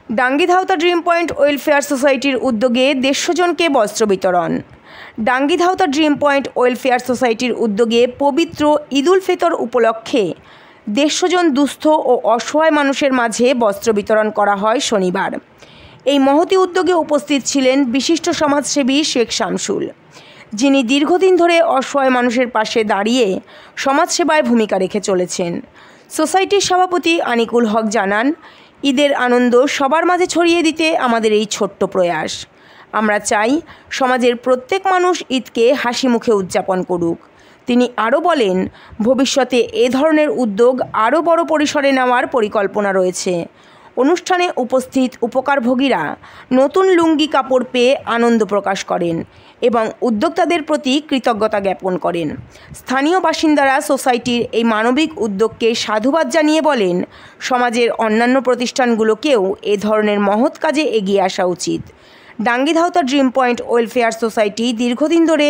ডাঙ্গিধাওতা dream point welfare সোসাইটির উদ্যোগে 150 জনকে বস্ত্র বিতরণ। ডাঙ্গিধাওতা ড্রিম পয়েন্ট ওয়েলফেয়ার সোসাইটির উদ্যোগে পবিত্র ঈদ উল ফিতর উপলক্ষে 150 জন দুস্থ ও অসহায় মানুষের মাঝে বস্ত্র বিতরণ করা হয় শনিবার। এই মহতী উদ্যোগে উপস্থিত ছিলেন বিশিষ্ট সমাজসেবী শেখ শামসুল, যিনি দীর্ঘদিন ধরে অসহায় মানুষের পাশে দাঁড়িয়ে সমাজসেবায় ভূমিকা রেখে চলেছেন। সোসাইটির সভাপতি আনিকুল হক জানান, ঈদের আনন্দ সবার মাঝে ছড়িয়ে দিতে আমাদের এই ছোট্ট প্রয়াস। আমরা চাই সমাজের প্রত্যেক মানুষ ঈদকে হাসি মুখে উদযাপন করুক। তিনি আরও বলেন, ভবিষ্যতে এ ধরনের উদ্যোগ আরও বড় পরিসরে নেওয়ার পরিকল্পনা রয়েছে। অনুষ্ঠানে উপস্থিত উপকারভোগীরা নতুন লুঙ্গি কাপড় পেয়ে আনন্দ প্রকাশ করেন এবং উদ্যোক্তাদের প্রতি কৃতজ্ঞতা জ্ঞাপন করেন। স্থানীয় বাসিন্দারা সোসাইটির এই মানবিক উদ্যোগকে সাধুবাদ জানিয়ে বলেন, সমাজের অন্যান্য প্রতিষ্ঠানগুলোকেও এ ধরনের মহৎ কাজে এগিয়ে আসা উচিত। ডাঙ্গিধাওতা ড্রিম পয়েন্ট ওয়েলফেয়ার সোসাইটি দীর্ঘদিন ধরে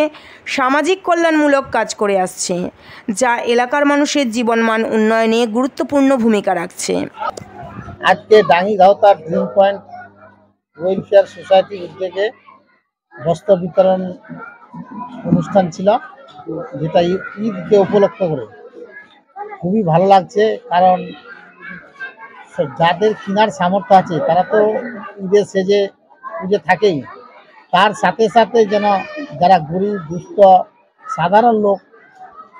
সামাজিক কল্যাণমূলক কাজ করে আসছে, যা এলাকার মানুষের জীবনমান উন্নয়নে গুরুত্বপূর্ণ ভূমিকা রাখছে। আজকে ডাঙ্গিধাওতা ড্রিম পয়েন্ট ওয়েলফেয়ার সোসাইটির উদ্যোগে বস্ত্র বিতরণ অনুষ্ঠান ছিল, যেটা ঈদকে উপলক্ষ করে। খুবই ভালো লাগছে, কারণ যাদের কেনার সামর্থ্য আছে তারা তো ঈদের সেজে পুজো থাকেই, তার সাথে সাথে যেন যারা গরিব দুস্থ সাধারণ লোক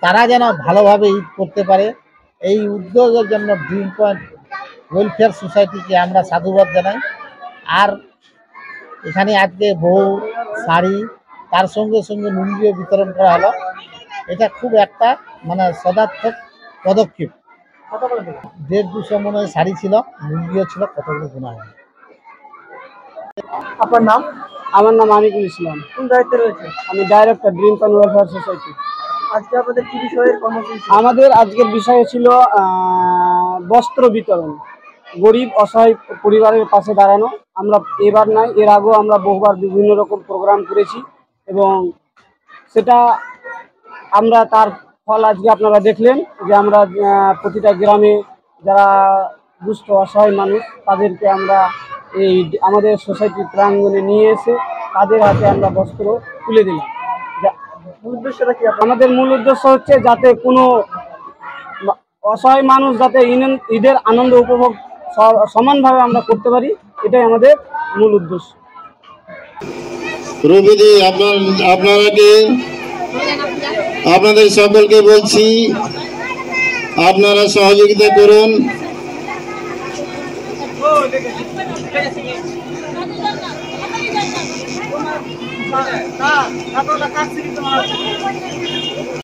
তারা যেন ভালোভাবে ঈদ করতে পারে, এই উদ্যোগের জন্য ড্রিম পয়েন্ট ওয়েলফেয়ার সোসাইটিকে আমরা সাধুবাদ জানাই। আর এখানে আজকে বহু শাড়ি, তার সঙ্গে সঙ্গে লুঙ্গিও বিতরণ করা হলো। এটা খুব একটা সদার্থক পদক্ষেপ। 150-200 মনে হয় শাড়ি ছিল, লুঙ্গিও ছিল, কতগুলো গোনা হয়। আপনার নাম? আমার নাম আনিকুল ইসলাম। কোন দায়িত্বে রয়েছে? আমি director dream point welfare society. আজকে আপনাদের কি বিষয়ের কর্মসূচি? আমাদের আজকের বিষয় ছিল বস্ত্র বিতরণ, গরিব অসহায় পরিবারের পাশে দাঁড়ানো। আমরা এবার নয়, এর আগেও আমরা বহুবার বিভিন্ন রকম প্রোগ্রাম করেছি এবং সেটা আমরা তার ফল আজকে আপনারা দেখলেন যে আমরা প্রতিটা গ্রামে যারা দুস্থ অসহায় মানুষ তাদেরকে আমরা এই আমাদের সোসাইটির প্রাঙ্গণে নিয়ে এসে তাদের হাতে আমরা বস্ত্র তুলে দিলাম। উদ্দেশ্যটা কি? আমাদের মূল উদ্দেশ্য হচ্ছে যাতে কোনো অসহায় মানুষ যাতে ঈদের আনন্দ উপভোগ সমানভাবে আমরা করতে পারি, এটাই আমাদের মূল উদ্দেশ্য। রবিদি, আপনাদের সকলকে বলছি আপনারা সহযোগিতা করুন। না